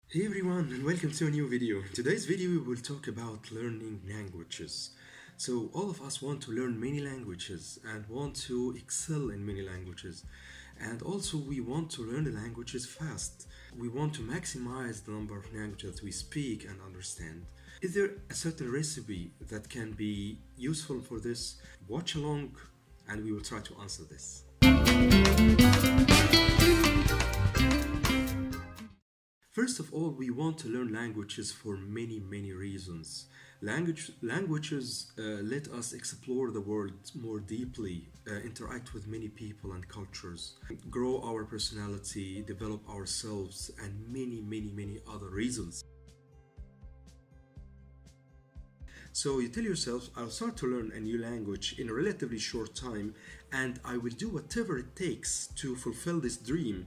Hey everyone and welcome to a new video. In today's video we will talk about learning languages. So all of us want to learn many languages and want to excel in many languages. And also we want to learn the languages fast. We want to maximize the number of languages that we speak and understand. Is there a certain recipe that can be useful for this? Watch along and we will try to answer this. First of all, we want to learn languages for many reasons. Languages let us explore the world more deeply, interact with many people and cultures, grow our personality, develop ourselves, and many other reasons. So you tell yourself, I'll start to learn a new language in a relatively short time, and I will do whatever it takes to fulfill this dream.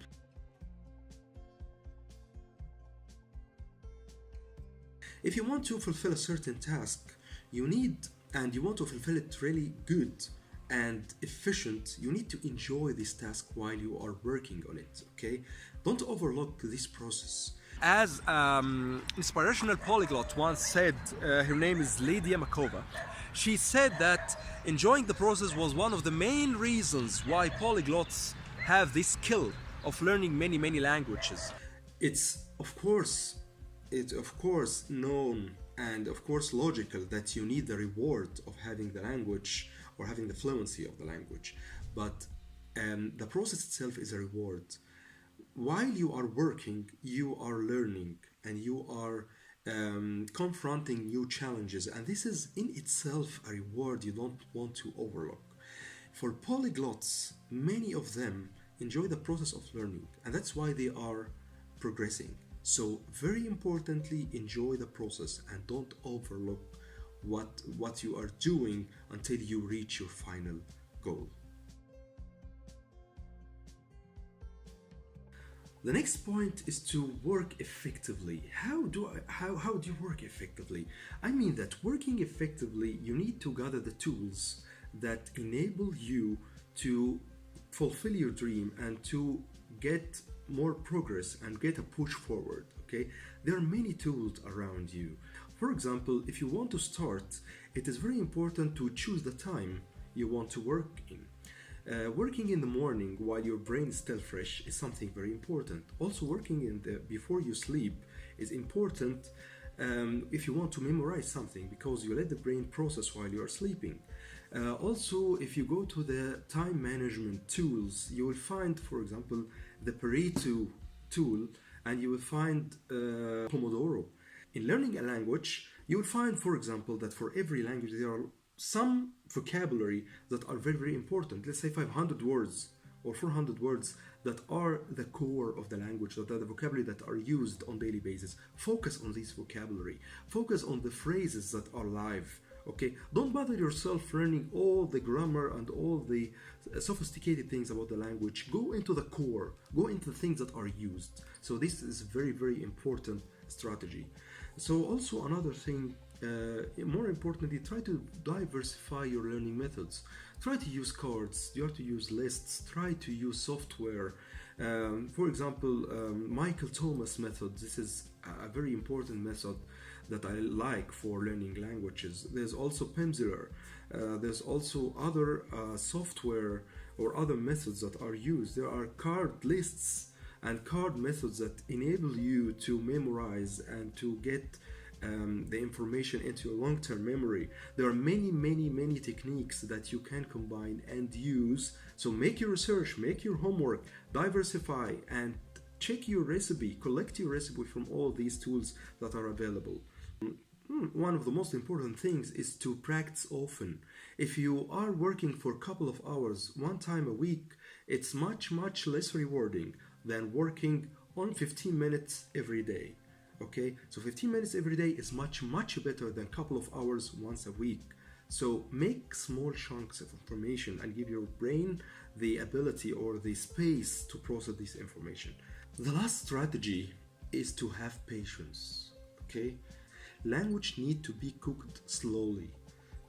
If you want to fulfill a certain task, you need and you want to fulfill it really good and efficient, you need to enjoy this task while you are working on it, okay? Don't overlook this process. As inspirational polyglot once said, her name is Lydia Makova. She said that enjoying the process was one of the main reasons why polyglots have this skill of learning many languages. It's of course known and of course logical that you need the reward of having the language or having the fluency of the language, but the process itself is a reward. While you are working, you are learning and you are confronting new challenges, and this is in itself a reward you don't want to overlook. For polyglots, many of them enjoy the process of learning, and that's why they are progressing. So, very importantly, enjoy the process and don't overlook what you are doing until you reach your final goal. The next point is to work effectively. How do you work effectively? I mean that working effectively, you need to gather the tools that enable you to fulfill your dream and to get more progress and get a push forward, okay? There are many tools around you. For example, if you want to start, it is very important to choose the time you want to work in. Working in the morning while your brain is still fresh is something very important. Also, working before you sleep is important if you want to memorize something, because you let the brain process while you are sleeping. Also, if you go to the time management tools, you will find, for example, the Pareto tool, and you will find Pomodoro. In learning a language, you will find, for example, that for every language there are some vocabulary that are very important. Let's say 500 words or 400 words that are the core of the language, that are the vocabulary that are used on daily basis. Focus on this vocabulary. Focus on the phrases that are live. Okay, don't bother yourself learning all the grammar and all the sophisticated things about the language. Go into the core, go into the things that are used. So this is very important strategy. So also another thing, more importantly, try to diversify your learning methods. Try to use cards, you have to use lists, try to use software. For example, Michael Thomas method, this is a very important method that I like for learning languages. There's also Pimsleur. There's also other software or other methods that are used. There are card lists and card methods that enable you to memorize and to get the information into your long-term memory. There are many techniques that you can combine and use. So make your research, make your homework, diversify, and check your recipe, collect your recipe from all these tools that are available. One of the most important things is to practice often. If you are working for a couple of hours one time a week, it's much less rewarding than working on 15 minutes every day. Okay, so 15 minutes every day is much better than a couple of hours once a week. So make small chunks of information and give your brain the ability or the space to process this information. The last strategy is to have patience. Okay, language need to be cooked slowly.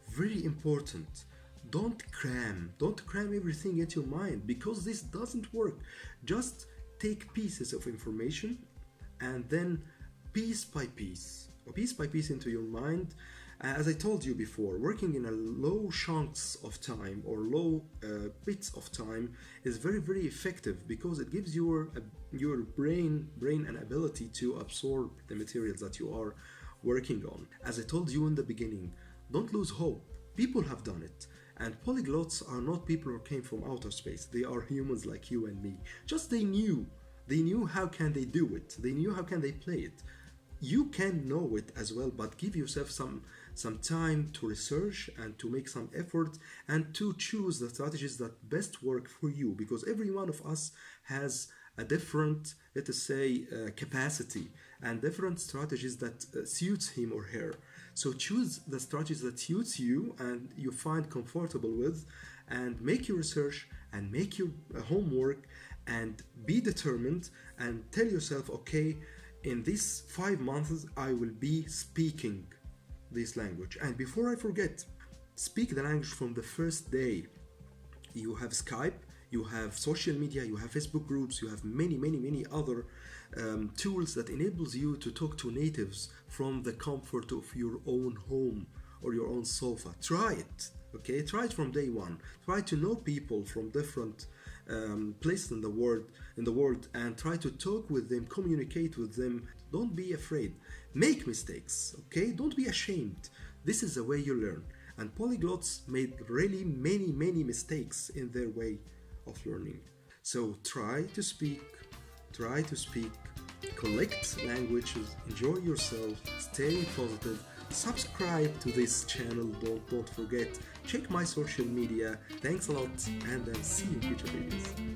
Very important. Don't cram everything into your mind, because this doesn't work. Just take pieces of information and then piece by piece, or piece by piece into your mind. As I told you before, working in a low chunks of time or low bits of time is very, very effective because it gives your brain an ability to absorb the materials that you are working on. As I told you in the beginning, don't lose hope. People have done it. And polyglots are not people who came from outer space. They are humans like you and me. Just they knew. They knew how can they do it. They knew how can they play it. You can know it as well, but give yourself some time to research and to make some effort and to choose the strategies that best work for you, because every one of us has a different, let us say, capacity and different strategies that suits him or her. So choose the strategies that suits you and you find comfortable with, and make your research and make your homework and be determined and tell yourself, okay, in these 5 months I will be speaking this language. And before I forget, speak the language from the first day. You have Skype, you have social media, you have Facebook groups, you have many other tools that enables you to talk to natives from the comfort of your own home or your own sofa. Try it, okay? Try it from day one. Try to know people from different places in the world, and try to talk with them, communicate with them. Don't be afraid. Make mistakes, okay? Don't be ashamed. This is the way you learn. And polyglots made really many mistakes in their way of learning. So try to speak, collect languages, enjoy yourself, stay positive, subscribe to this channel, don't forget, check my social media. Thanks a lot, and I'll see you in future videos.